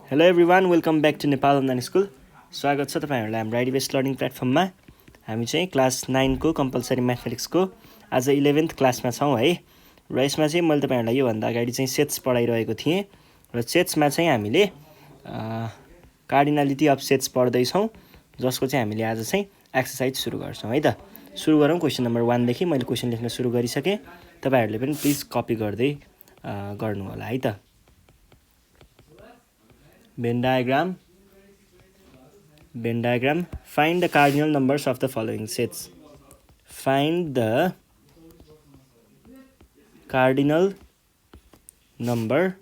Hello everyone welcome back to Nepal online school. स्वागत छ तपाईँहरूलाई हाम्रो आइडी बेस्ड लर्निङ प्लेटफर्ममा। हामी चाहिँ क्लास 9को कम्पलसरी म्याथमेटिक्सको आज 11th क्लासमा छौँ है। र यसमा चाहिँ मैले तपाईँहरूलाई योभन्दा अगाडि चाहिँ सेट्स पढाइरहेको थिएँ र सेट्समा चाहिँ हामीले कार्डिनालिटी अफ सेट्स पढ्दैछौँ, जसको चाहिँ हामीले आज चाहिँ एक्सर्साइज सुरु गर्छौँ है त। सुरु गरौँ क्वेसन नम्बर 1 देखि। मैले क्वेसन लेख्न सुरु गरिसकेँ, तपाईँहरूले पनि प्लिज कपी गर्दै गर्नु होला है त। Venn diagram. Find the cardinal numbers of the following sets. Find the cardinal numbers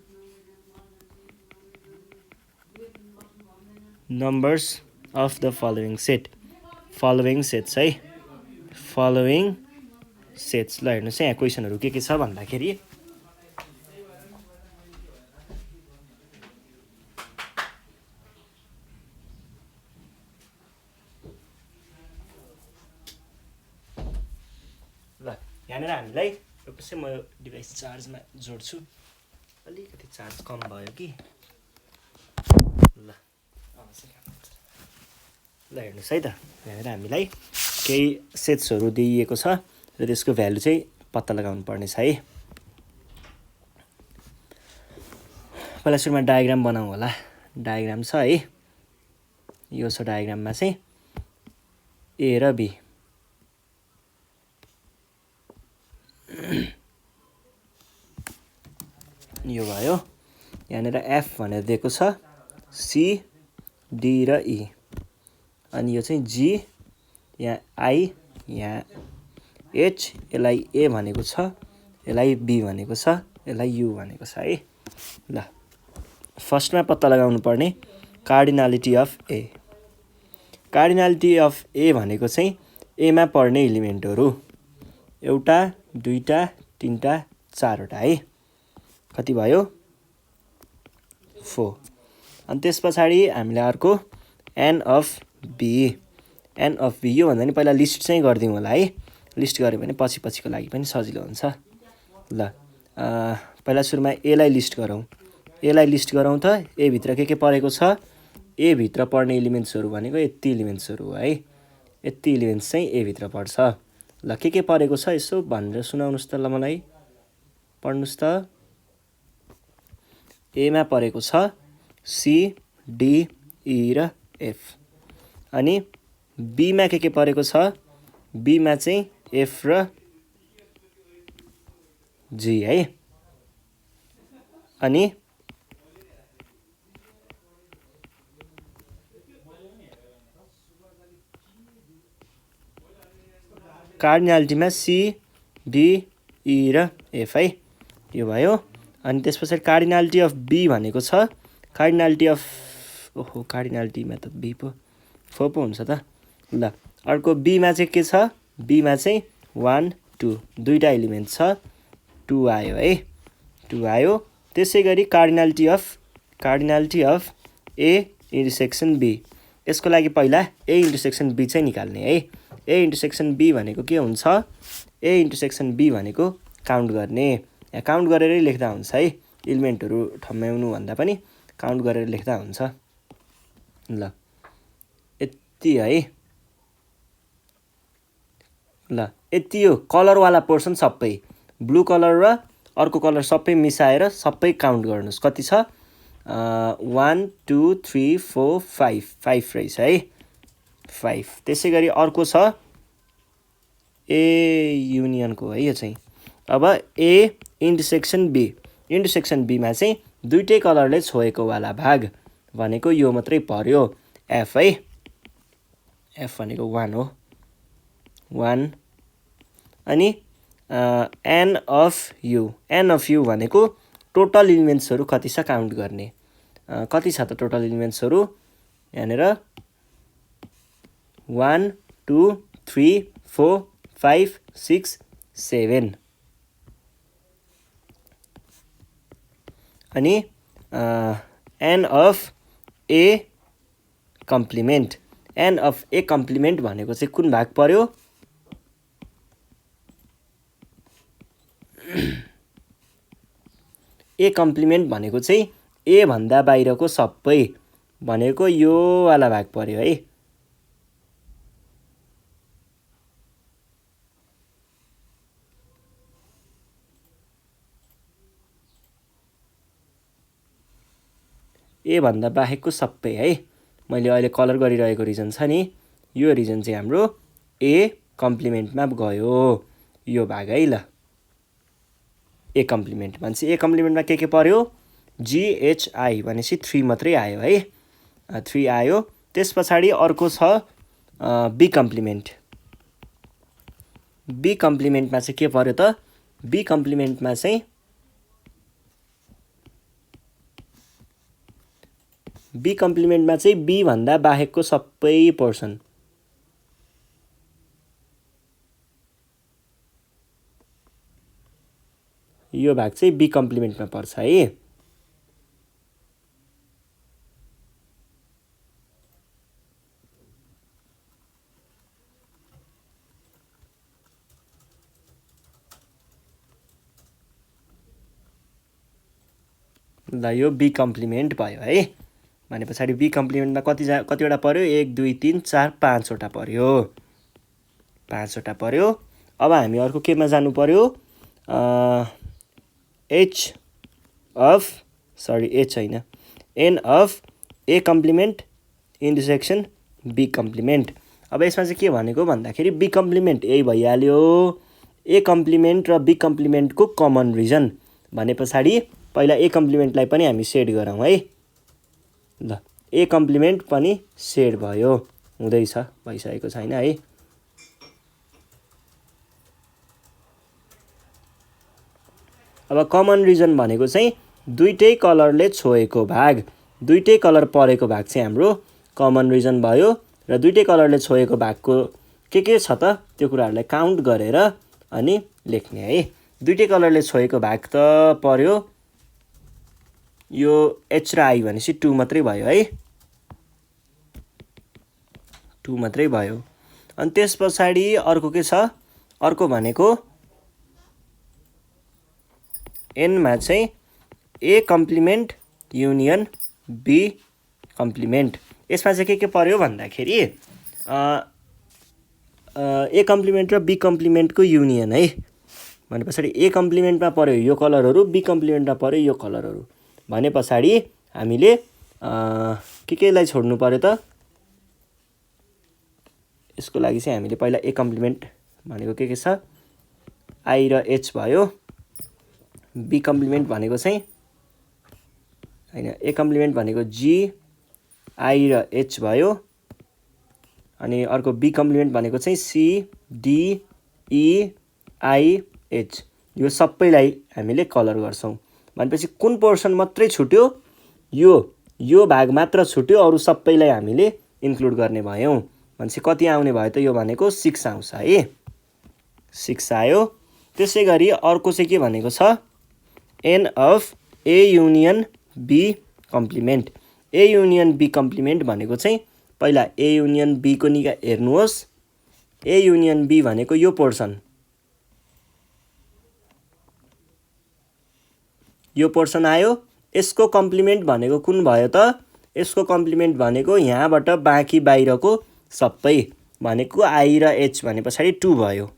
of the following set. Following sets है। Following sets। ल हेर्नुहोस् है, यहाँ क्वेसनहरू के छ भन्दाखेरि ल यहाँनिर हामीलाई पछि म डिभाइस चार्जमा जोड्छु, अलिकति चार्ज कम भयो कि। ल हेर्नुहोस् है त, यहाँनिर हामीलाई केही सेट्सहरू दिइएको छ र त्यसको भ्यालु चाहिँ पत्ता लगाउनु पर्नेछ है। पहिला सुरुमा डायग्राम बनाउँ होला। डायग्राम छ है, यो छ डायग्राममा चाहिँ ए र बी। यो भयो। यहाँनिर एफ भनेर दिएको छ, सी डी र ई, अनि यो चाहिँ जी, यहाँ आई, यहाँ एच, यसलाई ए भनेको छ, यसलाई बी भनेको छ, यसलाई यु भनेको छ है। ल फर्स्टमा पत्ता लगाउनु पर्ने cardinality of A. Cardinality of A भनेको चाहिँ एमा पर्ने इलिमेन्टहरू एउटा, दुईटा, तीनटा, चारवटा है। कति भयो? 4। अनि त्यस पछाडि हामीले अर्को n of B. N of B यो भन्दा नि पहिला लिस्ट चाहिँ गरिदिउँ होला है। लिस्ट गऱ्यो भने पछिको लागि पनि सजिलो हुन्छ। ल पहिला सुरुमा एलाई लिस्ट गरौँ। एलाई लिस्ट गरौँ त। ए भित्र के परेको छ? ए भित्र पर्ने इलिमेन्ट्सहरू भनेको यति इलिमेन्ट्सहरू हो है। यति इलिमेन्ट्स चाहिँ ए भित्र पर्छ। ल के परेको छ यसो भनेर सुनाउनुहोस् त। ल मलाई पढ्नुहोस् त। एमा परेको छ सी डी ई र एफ। अनि बीमा के परेको छ? बीमा चाहिँ एफ र जी है। अनि कार्डिनालिटीमा सी डी ई र एफ है। यो भयो। अनि त्यस पछाडि कार्डिनालिटी अफ बी भनेको छ। कार्डिनालिटी अफ कार्डिनालिटीमा त बी पो 4 पो हुन्छ त। ल अर्को बीमा चाहिँ के छ? बीमा चाहिँ 1 2 दुईटा इलिमेन्ट छ, 2 आयो है। 2 आयो। त्यसै गरी cardinality of A intersection B. यसको लागि पहिला ए इन्टरसेक्सन बी चाहिँ निकाल्ने है। ए इन्टरसेक्सन बी भनेको के हुन्छ? ए इन्टरसेक्सन बी भनेको काउन्ट गर्ने। यहाँ काउन्ट गरेरै लेख्दा हुन्छ है। इलिमेन्टहरू ठम्याउनु भन्दा पनि काउन्ट गरेर लेख्दा हुन्छ। ल यति है। ल यति हो कलरवाला पोर्सन सबै। ब्लू कलर र अर्को कलर सबै मिसाएर सबै काउन्ट गर्नुहोस्। कति छ? 1 2 3 4 5 रहेछ है। 5। त्यसै गरी अर्को छ ए युनियनको है यो चाहिँ। अब ए इन्टरसेक्सन बी। इन्टरसेक्सन बीमा चाहिँ दुईटै कलरले छोएको वाला भाग भनेको यो मात्रै पर्यो, एफ है। एफ भनेको 1 हो। 1। अनि n of U. N of U भनेको टोटल इलिमेन्ट्सहरू कति छ काउन्ट गर्ने। कति छ त टोटल इलिमेन्ट्सहरू? यहाँनिर 1 2 3 4 5 6 7। अनि n of A complement. N of A complement भनेको चाहिँ कुन भाग पर्यो? ए कम्प्लिमेन्ट भनेको चाहिँ ए भन्दा बाहिरको सबै भनेको यो वाला भाग पर्यो है। ए भन्दा बाहेकको सबै है। मैले अहिले कलर गरिरहेको रिजन छ नि, यो रिजन चाहिँ हाम्रो ए कम्प्लिमेन्टमा गयो, यो भाग है। ल ए कम्प्लिमेन्ट भनेपछि ए कम्प्लिमेन्टमा के पर्यो, जिएचआई भनेपछि 3 मात्रै आयो है, 3 आयो। त्यस पछाडि अर्को छ बी कम्प्लिमेन्ट। बी कम्प्लिमेन्टमा चाहिँ के पर्यो त, बी कम्प्लिमेन्टमा चाहिँ बी भन्दा बाहेकको सबै पोर्सन, यो भाग चाहिँ बी कम्प्लिमेन्टमा पर्छ है। ल यो बी कम्प्लिमेन्ट भयो है। भने पछाडि बी कम्प्लिमेन्टमा कतिवटा पर्यो, 1 2 3 4 5वटा पर्यो, 5वटा पर्यो। अब हामी अर्को केमा जानु पर्यो, एच होइन, n of A complement intersection B complement. अब यसमा चाहिँ के भनेको भन्दाखेरि बी कम्प्लिमेन्ट यही भइहाल्यो, ए कम्प्लिमेन्ट र बी कम्प्लिमेन्टको कमन रिजन। भने पछाडि पहिला ए कम्प्लिमेन्टलाई पनि हामी सेड गरौँ है। ल ए कम्प्लिमेन्ट पनि सेड भयो, हुँदैछ, भइसकेको छैन है। अब कमन रिजन भनेको चाहिँ दुईटै कलरले छोएको भाग, दुईटै कलर परेको भाग चाहिँ हाम्रो कमन रिजन भयो। र दुईटै कलरले छोएको भागको के छ त त्यो कुराहरूलाई काउन्ट गरेर अनि लेख्ने है। दुईटै कलरले छोएको भाग त पर्यो यो एच र आई भनेपछि 2 मात्रै भयो है, 2 मात्रै भयो। अनि त्यस पछाडि अर्को के छ, अर्को भनेको एनमा चाहिँ ए कम्प्लिमेन्ट युनियन बी कम्प्लिमेन्ट। यसमा चाहिँ के पर्यो भन्दाखेरि ए कम्प्लिमेन्ट र बी कम्प्लिमेन्टको युनियन है। भने पछाडि ए कम्प्लिमेन्टमा पर्यो यो कलरहरू, बी कम्प्लिमेन्टमा पर्यो यो कलरहरू। भने पछाडि हामीले केलाई छोड्नु पर्यो त, यसको लागि चाहिँ हामीले पहिला ए कम्प्लिमेन्ट भनेको के छ, आई र एच भयो। बी कम्प्लिमेन्ट भनेको चाहिँ हैन, ए कम्प्लिमेन्ट भनेको जी आई र एच भयो। अनि अर्को बी कम्प्लिमेन्ट भनेको चाहिँ C D E I H. यो सबैलाई हामीले कलर गर्छौँ। भनेपछि कुन पोर्सन मात्रै छुट्यो, यो भाग मात्र छुट्यो, अरू सबैलाई हामीले इन्क्लुड गर्ने भयौँ। भनेपछि कति आउने भयो त, यो भनेको 6 आउँछ है, 6 आयो। त्यसै गरी अर्को चाहिँ के भनेको छ, n of A union B complement. A union B complement भनेको चाहिँ पहिला ए युनियन बी को निका हेर्नुहोस्। ए युनियन बी भनेको यो पोर्सन, यो पोर्सन आयो। यसको कम्प्लिमेन्ट भनेको कुन भयो त, यसको कम्प्लिमेन्ट भनेको यहाँबाट बाँकी बाहिरको सबै भनेको आई र एच भने पछाडि 2 भयो।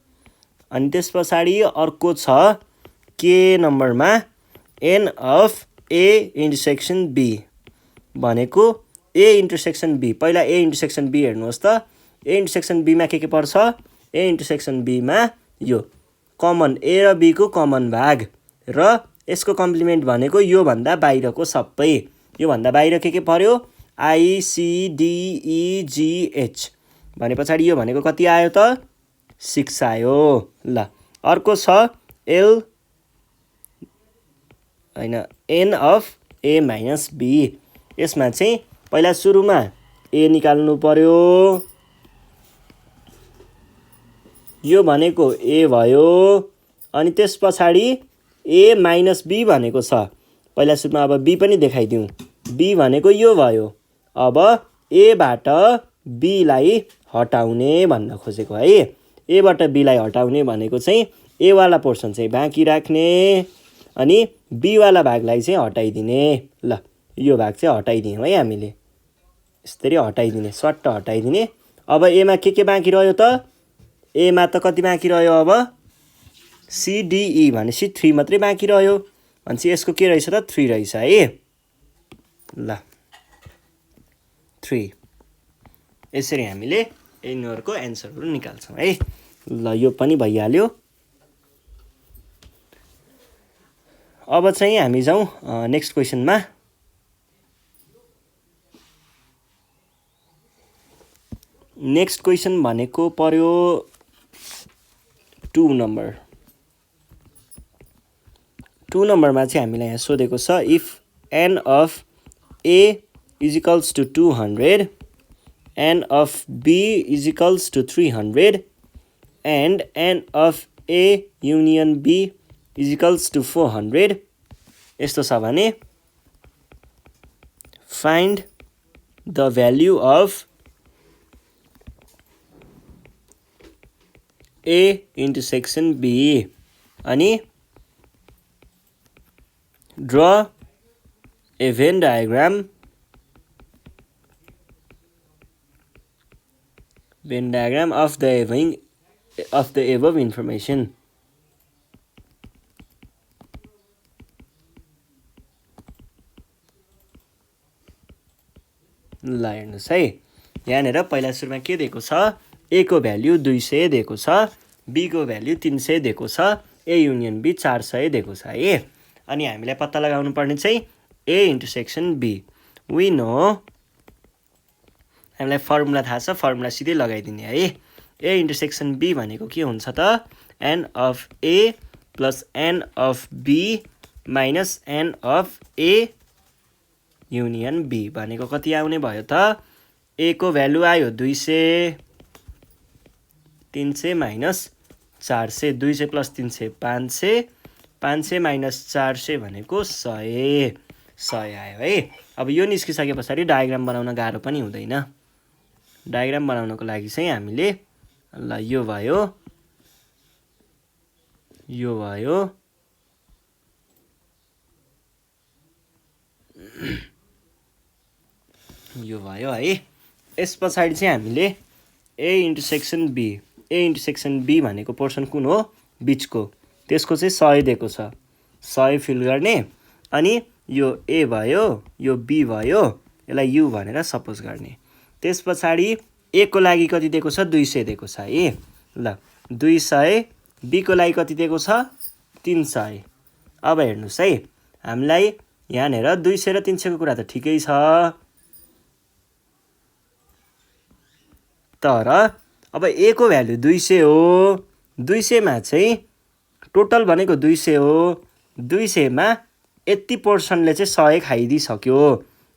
अनि त्यस पछाडि अर्को छ के नम्बरमा n of A intersection B भनेको ए इन्टरसेक्सन बी। पहिला ए इन्टरसेक्सन बी हेर्नुहोस् त, ए इन्टरसेक्सन बीमा के पर्छ, ए इन्टरसेक्सन बीमा यो कमन ए र बी को कमन भाग र यसको कम्प्लिमेन्ट भनेको यो भन्दा बाहिरको सबै। यो भन्दा बाहिर के पर्यो, I C D E G H. भने पछाडि यो भनेको कति आयो त, 6 आयो। ल अर्को छ एल हैन, n of A minus B. यसमा चाहिँ पहिला सुरुमा ए निकाल्नु पर्यो, यो भनेको ए भयो। अनि त्यस पछाडि ए माइनस बी भनेको छ, पहिला सुरुमा अब बी पनि देखाइदिउँ। बी भनेको यो भयो। अब एबाट बीलाई हटाउने भन्न खोजेको है। एबाट बीलाई हटाउने भनेको चाहिँ ए वाला पोर्सन चाहिँ बाँकी राख्ने अनि बी वाला भागलाई चाहिँ हटाइदिने। ल यो भाग चाहिँ हटाइदियौँ है हामीले। यसरी हटाइदिने, स्वाट्ट हटाइदिने। अब एमा के बाँकी रह्यो त? एमा त कति बाँकी रह्यो अब? CDE भनेपछि 3 मात्रै बाँकी रह्यो। भनेपछि यसको के रहेछ त? 3 रहेछ है। ल 3। यसरी हामीले यिनीहरूको एन्सरहरू निकाल्छौँ है। ल यो पनि भइहाल्यो। अब चाहिँ हामी जाउँ नेक्स्ट क्वेसनमा। नेक्स्ट क्वेसन भनेको पर्यो 2 नम्बर। 2 नम्बरमा चाहिँ हामीलाई यहाँ सोधेको छ if n of A is equals to 200, n of B is equals to 300 and n of A union B is equals to 400, यस्तो छ भने find the value of A intersection B अनि draw a Venn diagram of the above information. ल हेर्नुहोस् है, यहाँनिर पहिला सुरुमा के दिएको छ? A को भ्याल्यु 200 दिएको छ, B को भ्याल्यु 300 दिएको छ, A युनियन B 400 दिएको छ है। अनि हामीलाई पत्ता लगाउनु पर्ने चाहिँ A intersection B। We know, हामीलाई फर्मुला थाहा छ, फर्मुला सिधै लगाइदिने है। A इन्टरसेक्सन B भनेको के हुन्छ त? n of A plus n of B minus n of A union B भनेको कति आउने भयो त? A को भ्यालु आयो 200, 300 माइनस 400, 200 प्लस 300 500, 500 माइनस 400 भनेको 100 आयो है। अब यो निस्किसके पछाडि डायग्राम बनाउन गाह्रो पनि हुँदैन। डायग्राम बनाउनको लागि चाहिँ हामीले ल यो भयो, यो भयो, यो भयो है। यस पछाडि चाहिँ हामीले A इन्टरसेक्सन B भनेको पोर्सन कुन हो? बिचको, त्यसको चाहिँ 100 दिएको छ, 100 फिल गर्ने। अनि यो A भयो, यो B भयो, यसलाई U भनेर सपोज गर्ने। त्यस पछाडि A को लागि कति दिएको छ? 200 दिएको छ है। ल 200, B को लागि कति दिएको छ? 300। अब हेर्नुहोस् है, हामीलाई यहाँनिर 200 र 300 को कुरा त ठिकै छ, तर अब A को भ्यालु 200 हो, 200 मा चाहिँ टोटल भनेको 200 हो, 200 मा यति पोर्सनले चाहिँ 100 खाइदिइसक्यो,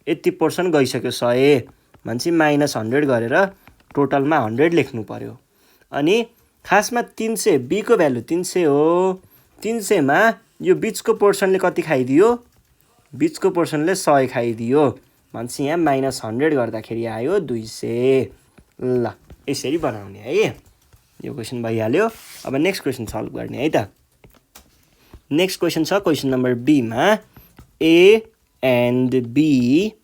यति पोर्सन गइसक्यो 100 भनेपछि माइनस 100 गरेर टोटलमा 100 लेख्नु पर्यो। अनि खासमा 300, B को भ्यालु 300 हो, 300 मा यो बिचको पोर्सनले कति खाइदियो? बिचको पोर्सनले 100 खाइदियो भनेपछि यहाँ माइनस 100 गर्दाखेरि आयो 200। ल यसरी बनाउने है। यो क्वेसन भइहाल्यो। अब नेक्स्ट क्वेसन सल्भ गर्ने है त। नेक्स्ट क्वेसन छ क्वेसन नम्बर B मा A and B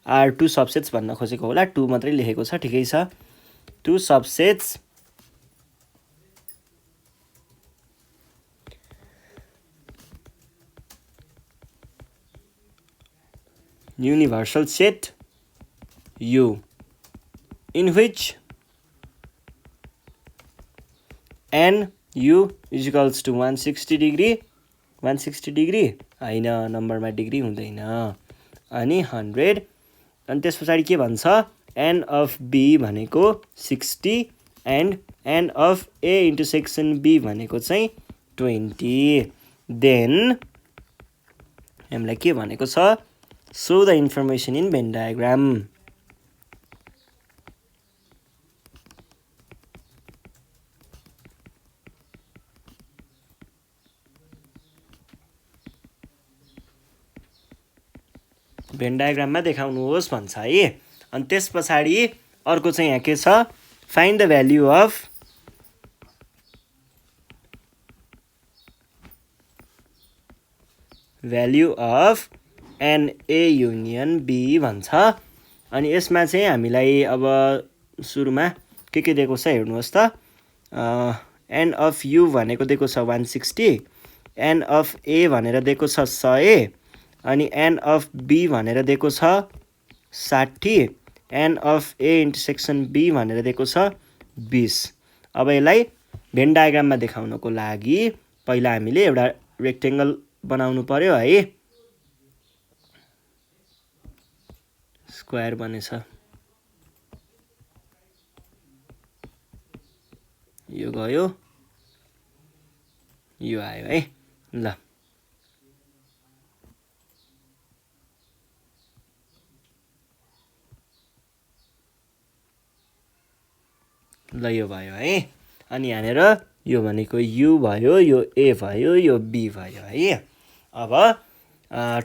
are 2 subsets भन्न खोजेको होला, 2 मात्रै लेखेको छ, ठिकै छ। 2 subsets universal set U in which n U is equals to 160 degree, 160 degree हैन, नम्बरमा डिग्री हुँदैन, अनि 100। अनि त्यस पछाडि के भन्छ? n of B भनेको 60 and n of A intersection B भनेको चाहिँ 20। देन हामीलाई के भनेको छ? show the information in Venn diagram। Venn डायग्राममा देखाउनुहोस् भन्छ है। अनि त्यस पछाडि अर्को चाहिँ यहाँ के छ? Find the value of value of n A union B भन्छ। अनि यसमा चाहिँ हामीलाई अब सुरुमा के दिएको छ हेर्नुहोस् त। एन अफ यु भनेको दिएको छ 160, एन अफ ए भनेर दिएको छ 100, अनि एन अफ बी भनेर दिएको छ 60, n of A intersection B भनेर दिएको छ 20। अब यसलाई भेन डायग्राममा देखाउनको लागि पहिला हामीले एउटा रेक्टेङ्गल बनाउनु पर्यो है। स्क्वायर बनेछ, यो गयो, यो आयो है। ल यो भयो है। अनि यहाँनिर यो भनेको यु भयो, यो ए भयो, यो बी भयो है। अब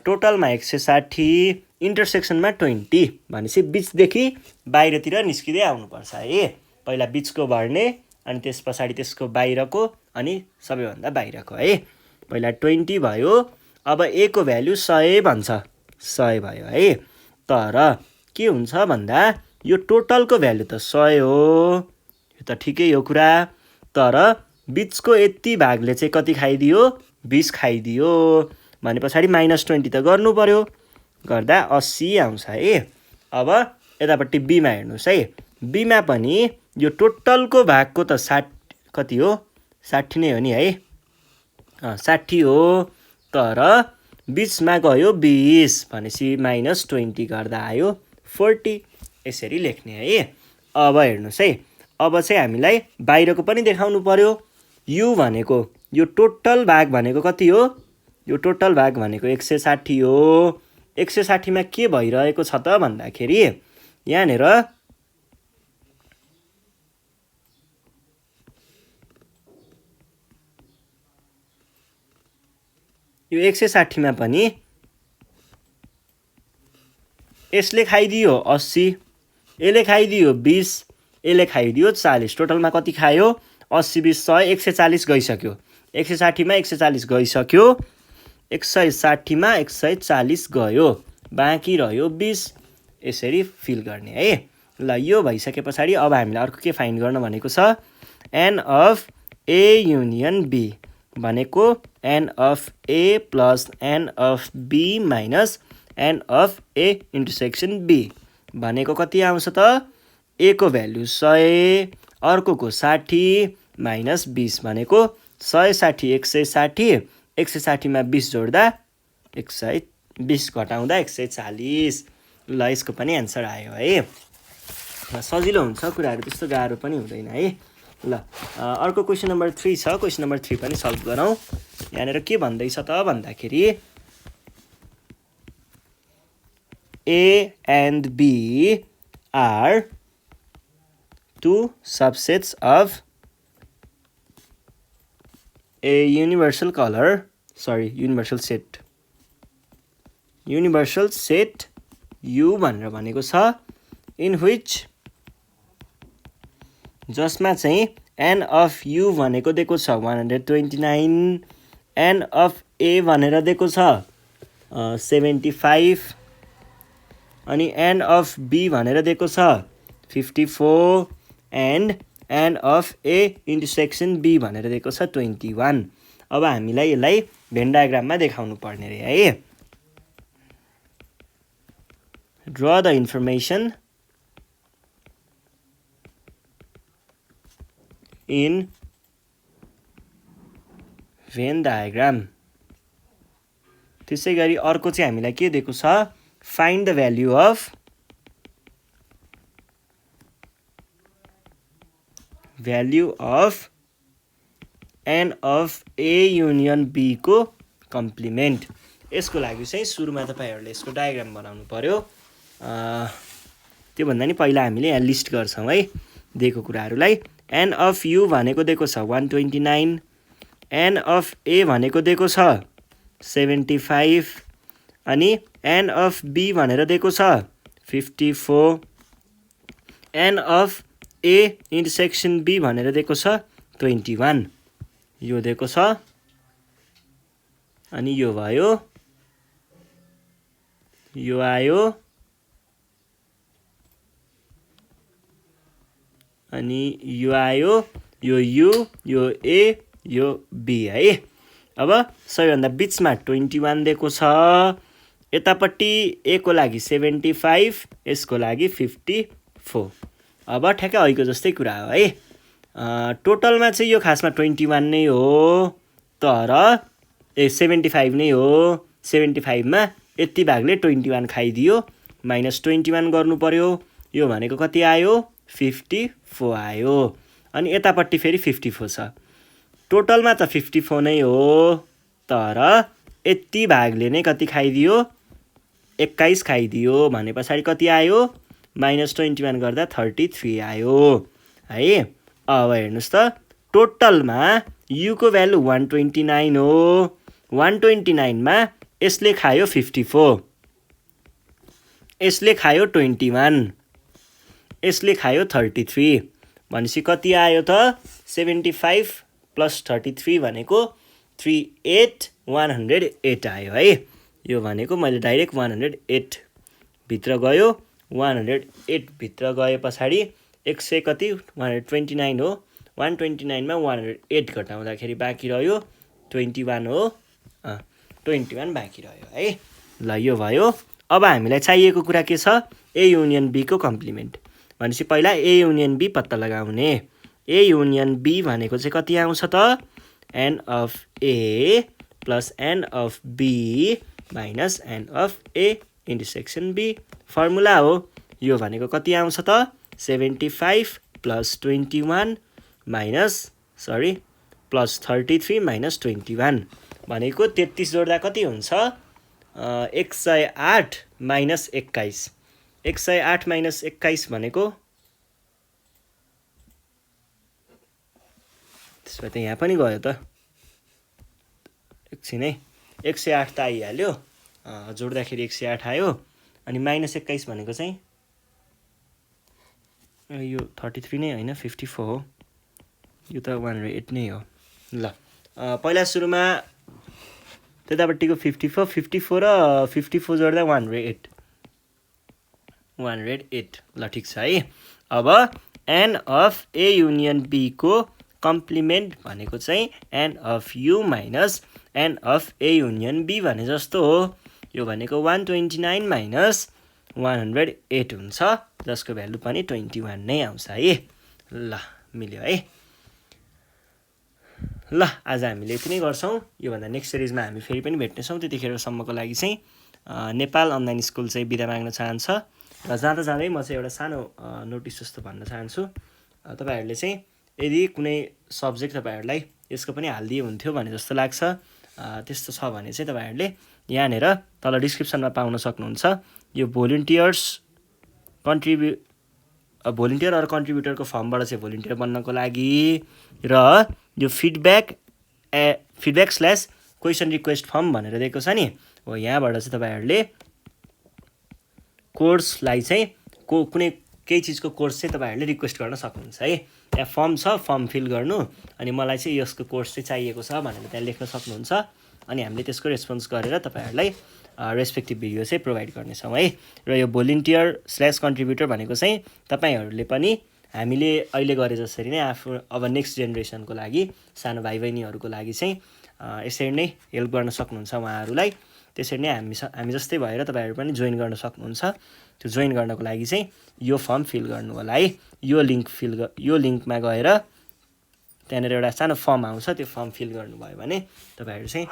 टोटलमा 160, इन्टरसेक्सनमा 20 भनेपछि बिचदेखि बाहिरतिर निस्किँदै आउनुपर्छ है। पहिला बिचको भर्ने, अनि त्यस पछाडि त्यसको बाहिरको, अनि सबैभन्दा बाहिरको है। पहिला 20 भयो। अब ए को भ्याल्यु 100 भन्छ, 100 भयो है। तर के हुन्छ भन्दा यो टोटलको भ्याल्यु त 100 हो, यो त ठिकै हो कुरा। तर बिचको यति भागले चाहिँ कति खाइदियो, 20 खाइदियो भने पछाडि -20 त गर्नु पर्यो, गर्दा 80 आउँछ है। अब यतापट्टि बीमा हेर्नुहोस् है। बीमा पनि यो टोटलको भागको त 60 कति हो, 60 नै हो नि है, 60 हो। तर बिचमा गयो 20 भनेपछि -20 गर्दा आयो 40, यसरी लेख्ने है। अब हेर्नुहोस् है, अब चाहिँ हामीलाई बाहिरको पनि देखाउनु पर्यो। यु भनेको यो टोटल भाग भनेको कति हो, यो टोटल भाग भनेको 160 हो। 160 मा के भइरहेको छ त भन्दाखेरि यहाँनिर यो 160 मा पनि यसले खाइदियो 80, यसले खाइदियो 20, यसले खाइदियो 40। टोटलमा कति खायो, 80 20 100 140 गइसक्यो। 160 मा 140 गइसक्यो, 160 मा 140 गयो, बाँकी रह्यो 20। यसरी फिल गर्ने है। ल यो भइसके पछाडि अब हामीलाई अर्को के फाइन्ड गर्न भनेको छ, n of A union B भनेको n of A plus n of B minus n of A intersection B भनेको कति आउँछ त, ए को भ्याल्यु 100, अर्कोको 60 माइनस 20 भनेको 160 160, 160 मा 20 जोड्दा 120 घटाउँदा 140। ल यसको पनि एन्सर आयो है। सजिलो हुन्छ कुराहरू, त्यस्तो गाह्रो पनि हुँदैन है। ल अर्को क्वेसन नम्बर 3 छ, क्वेसन नम्बर 3 पनि सल्भ गरौँ। यहाँनिर के भन्दैछ त भन्दाखेरि A and B are two subsets of a universal set U भनेर भनेको छ, in which जसमा चाहिँ n of U भनेको दिएको छ 129, n of A भनेर दिएको छ 75, अनि n of B भनेर दिएको छ 54, and n of A intersection B भनेर दिएको छ 21। अब हामीलाई यसलाई भेन डायग्राममा देखाउनु पर्ने रे है। Draw the information in Venn diagram। त्यसै गरी अर्को चाहिँ हामीलाई के दिएको छ, find the value of n of A union B को कम्प्लिमेन्ट। यसको लागि चाहिँ सुरुमा तपाईहरुले यसको डायग्राम बनाउनु पर्यो। त्यो भन्दा नि पहिला हामीले यहाँ लिस्ट गर्छौं है दिएको कुराहरुलाई। n of U भनेको दिएको छ 129, n of A भनेको दिएको छ 75, अनि n of B भनेर दिएको छ 54, n of A intersection B भनेर दिएको छ 21। यो दिएको छ, अनि यो भयो, यो आयो अनि यो आयो यो यु यो ए यो बी है। अब सबैभन्दा बिचमा 21 दिएको छ। यतापट्टि ए को लागि 75 यसको लागि 54। अब ठ्याक्कै अहिलेको जस्तै कुरा हो है। टोटलमा चाहिँ यो खासमा 21 नै हो तर 75 नै हो। 75 मा यति भागले 21 खाइदियो माइनस 21 गर्नु पर्यो। यो भनेको कति आयो 54 आयो अनि यतापट्टि फेरि 54 छ। टोटलमा त 54 नै हो तर यति भागले नै कति खाइदियो 21 खाइदियो भने पछाडि कति आयो माइनस 21 गर्दा 33 आयो है। अब हेर्नुहोस् त टोटलमा u को भ्यालु 129 हो। 129 मा यसले खायो 54 यसले खायो 21 यसले खायो 33 भनेपछि कति आयो त 75 प्लस 33 भनेको 108 आयो है। यो भनेको मैले डाइरेक्ट 108 भित्र गयो 108 भित्र गए पछाडि 100 कति 129 हो। 129 मा 108 घटाउँदाखेरि बाँकी रह्यो 21 हो। 21 बाँकी रह्यो है। ल यो भयो। अब हामीलाई चाहिएको कुरा के छ ए युनियन बी को कम्प्लिमेन्ट भनेपछि पहिला ए युनियन बी पत्ता लगाउने। ए युनियन बी भनेको चाहिँ कति आउँछ त n of A plus n of B minus n of A intersection B formula हो। यो भनेको कति आउँछ त 75 प्लस 21 माइनस प्लस 33 माइनस 21 भनेको 33 जोड्दा कति हुन्छ 108 माइनस 21। 108 माइनस 21 भनेको त्यसो भए त यहाँ पनि गयो त एकछिनै 108 त आइहाल्यो जोड्दाखेरि 108 आयो अनि माइनस 21 भनेको चाहिँ यो 33 नै होइन 54 हो। यो त 108 नै हो। ल पहिला सुरुमा त्यतापट्टिको 54 र 54 जोड्दा 108 ल ठिक छ है। अब n of A union B को कम्प्लिमेन्ट भनेको चाहिँ n of U minus n of A union B भने जस्तो हो। यो भनेको 129 माइनस 108 हुन्छ जसको भ्यालु पनि 21 नै आउँछ है। ल मिल्यो है। ल आज हामीले यति नै गर्छौँ। योभन्दा नेक्स्ट सिरिजमा हामी फेरि पनि भेट्नेछौँ। त्यतिखेरसम्मको लागि चाहिँ नेपाल अनलाइन स्कुल चाहिँ बिदा माग्न चाहन्छ र जाँदा जाँदै म चाहिँ एउटा सानो नोटिस जस्तो भन्न चाहन्छु। तपाईँहरूले चाहिँ यदि कुनै सब्जेक्ट तपाईँहरूलाई यसको पनि हालिदिए हुन्थ्यो भने जस्तो लाग्छ त्यस्तो छ भने चाहिँ तपाईँहरूले यहाँनिर तल डिस्क्रिप्सनमा पाउन सक्नुहुन्छ। यो भोलिन्टियर अर कन्ट्रिब्युटरको फर्मबाट चाहिँ भोलिन्टियर बन्नको लागि र यो feedback slash question request form भनेर दिएको छ नि हो यहाँबाट चाहिँ तपाईँहरूले कोर्सलाई चाहिँ कुनै केही चिजको कोर्स चाहिँ तपाईँहरूले रिक्वेस्ट गर्न सक्नुहुन्छ है। त्यहाँ फर्म छ फर्म फिल गर्नु अनि मलाई चाहिँ यसको कोर्स चाहिँ चाहिएको छ भनेर त्यहाँ लेख्न सक्नुहुन्छ अनि हामीले त्यसको रेस्पोन्स गरेर तपाईँहरूलाई रेस्पेक्टिभ भिडियो चाहिँ प्रोभाइड गर्नेछौँ है। र यो भोलिन्टियर स्ल्यास कन्ट्रिब्युटर भनेको चाहिँ तपाईँहरूले पनि हामीले अहिले गरे जसरी नै आफू अब नेक्स्ट जेनेरेसनको लागि सानो भाइ बहिनीहरूको लागि चाहिँ यसरी नै हेल्प गर्न सक्नुहुन्छ उहाँहरूलाई। त्यसरी नै हामी जस्तै भएर तपाईँहरू पनि जोइन गर्न सक्नुहुन्छ। त्यो जोइन गर्नको लागि चाहिँ यो फर्म फिल गर्नु होला है। यो लिङ्कमा गएर त्यहाँनिर एउटा सानो फर्म आउँछ त्यो फर्म फिल गर्नुभयो भने तपाईँहरू चाहिँ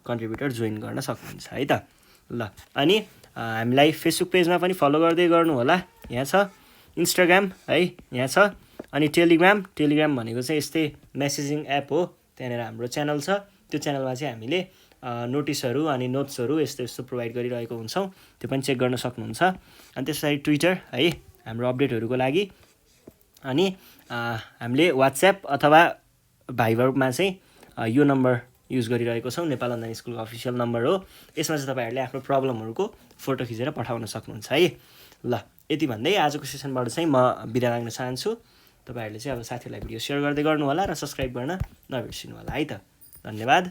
कन्ट्रिब्युटर जोइन गर्न सक्नुहुन्छ है त। ल अनि हामीलाई फेसबुक पेजमा पनि फलो गर्दै गर्नु होला। यहाँ छ इन्स्टाग्राम है यहाँ छ अनि टेलिग्राम भनेको चाहिँ यस्तै मेसेजिङ एप हो। त्यहाँनिर हाम्रो च्यानल छ। त्यो च्यानलमा चाहिँ हामीले नोटिसहरू अनि नोट्सहरू यस्तो प्रोभाइड गरिरहेको हुन्छौँ। त्यो पनि चेक गर्न सक्नुहुन्छ। अनि त्यसपछि ट्विटर है हाम्रो अपडेटहरूको लागि अनि हामीले वाट्सएप अथवा भाइबरमा चाहिँ यो नम्बर युज गरिरहेको छौँ। नेपाल अनलाइन स्कुलको अफिसियल नम्बर हो। यसमा चाहिँ तपाईँहरूले आफ्नो प्रब्लमहरूको फोटो खिचेर पठाउन सक्नुहुन्छ है। ल यति भन्दै आजको सेसनबाट चाहिँ म बिदा माग्न चाहन्छु। तपाईँहरूले चाहिँ अब साथीहरूलाई भिडियो सेयर गर्दै गर्नु होला र सब्सक्राइब गर्न नबिर्सिनु होला है त। धन्यवाद।